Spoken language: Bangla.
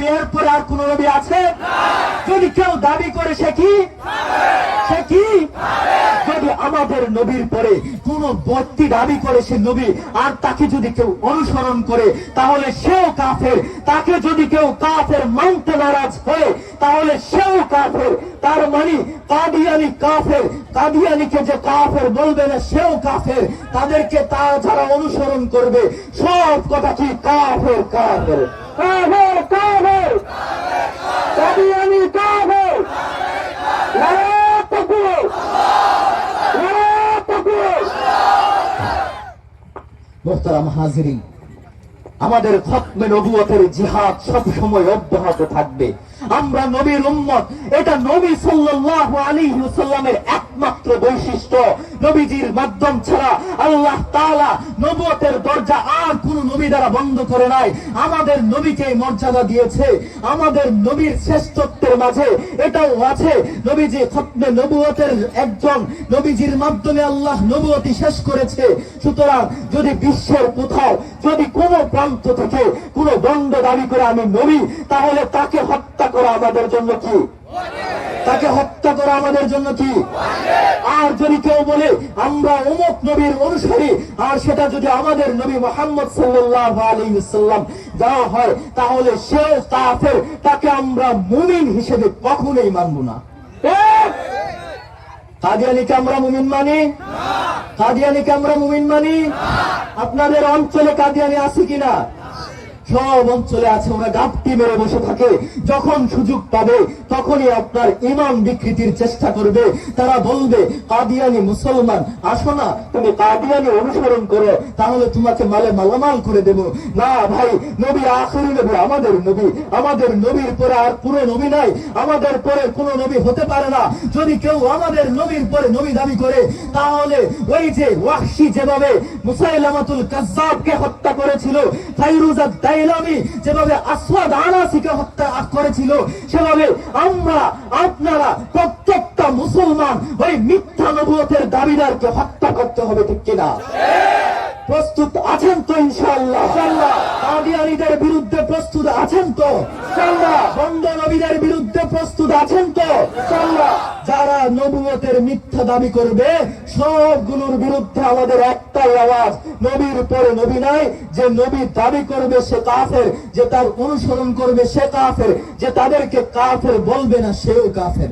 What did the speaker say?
নবী, এরপরে আর কোন নবী আছে? যদি কেউ দাবি করে সে কি? যদি আমাদের নবীর পরে কোন ব্যক্তি দাবি করে সে নবী আর তাকে যদি কেউ অনুসরণ করে তাহলে সেও কাফের। তাকে যদি কেউ কাফের মানতে নারাজ হয় তাহলে সেও কাফের। তার মানে কাদিয়ানি কাফের, কাদিয়ানিকে যে কাফের বলবে না সেও কাফের। তাদেরকে তারা যারা অনুসরণ করবে সব কথা কি কাফের কাফের কাফের কাফের কাদিয়ানি কাফের। মোহতারাম হাজিরিন, আমাদের খতমে নবুয়তের জিহাদ সব সময় অব্যাহত থাকবে। আমরা নবীর উম্মত, এটা নবী সাল্লাল্লাহু আলাইহি ওয়াসাল্লামের একমাত্র বৈশিষ্ট্য। নবীজির মাধ্যম ছাড়া আল্লাহ তাআলা নবুয়তের দরজা আর কোন নবী দ্বারা বন্ধ করে নাই। আমাদের নবীকে মর্যাদা দিয়েছে। আমাদের নবীর শ্রেষ্ঠত্বের মাঝে এটাও আছে, নবীজি খতমে নবুয়তের একজন, নবীজির মাধ্যমে আল্লাহ নবুয়তি শেষ করেছে। সুতরাং যদি বিশ্বের কোথাও যদি কোন প্রান্ত থেকে কোন দণ্ড দাবি করে আমি নবী, তাহলে তাকে হত্যা করা আমাদের জন্য কি? তাকে হত্যা করা আমাদের জন্য কি? আর যদি কেউ বলে আমরা অমুক নবীর অনুসারী আর সেটা যদি আমাদের নবী মুহাম্মদ সাল্লাল্লাহু আলাইহি ওয়াসাল্লাম দেওয়া হয় তাহলে সেও কাফের। তাকে আমরা মুমিন হিসেবে কখনোই মানব না। কাদিয়ানিকে আমরা মুমিন মানি? কাদিয়ানিকে আমরা মুমিন মানি? আপনাদের অঞ্চলে কাদিয়ানি আছে কিনা? সব অঞ্চলে আছে। ওরা গাপটি মেরে বসে থাকে, যখন সুযোগ পাবে তখনই আপনার ইমান বিকৃতির চেষ্টা করবে। তারা বলবে কাদিয়ানি মুসলমান, আসো না তুমি কাদিয়ানি অনুসরণ করো, তাহলে তোমাকে মালে মালামাল করে দেব। না ভাই, নবী আখিরি নবী আমাদের নবী, আমাদের নবীর পরে আর কোনো নবী নাই, আমাদের পরে কোনো নবী হতে পারে না। যদি কেউ আমাদের নবীর পরে নবী দাবি করে তাহলে ওই যে ওয়াহশী যেভাবে মুসাইলামাতুল কাজ্জাবকে হত্যা করেছিল, ফাইরুজাদ দাইলামি যেভাবে আসওয়াদ আনাসিকে হত্যা করেছিল, সেভাবে আমরা আপনারা প্রত্যেকটা মুসলমান ওই মিথ্যা নবুয়তের দাবিদারকে হত্যা করতে হবে, ঠিক কিনা? প্রস্তুত আছেন তো ইনশাআল্লাহ? কাদিয়ানীদের বিরুদ্ধে প্রস্তুত আছেন তো? বন্ধ নবীদের বিরুদ্ধে প্রস্তুত আছেন তো? যারা নবুয়তের মিথ্যা দাবি করবে সবগুলোর বিরুদ্ধে আমাদের একটাই আওয়াজ, নবীর পরে নবী নাই। যে নবী দাবি করবে সে কাফের, যে তার অনুসরণ করবে সে কাফের, যে তাদেরকে কাফের বলবে না সেও কাফের।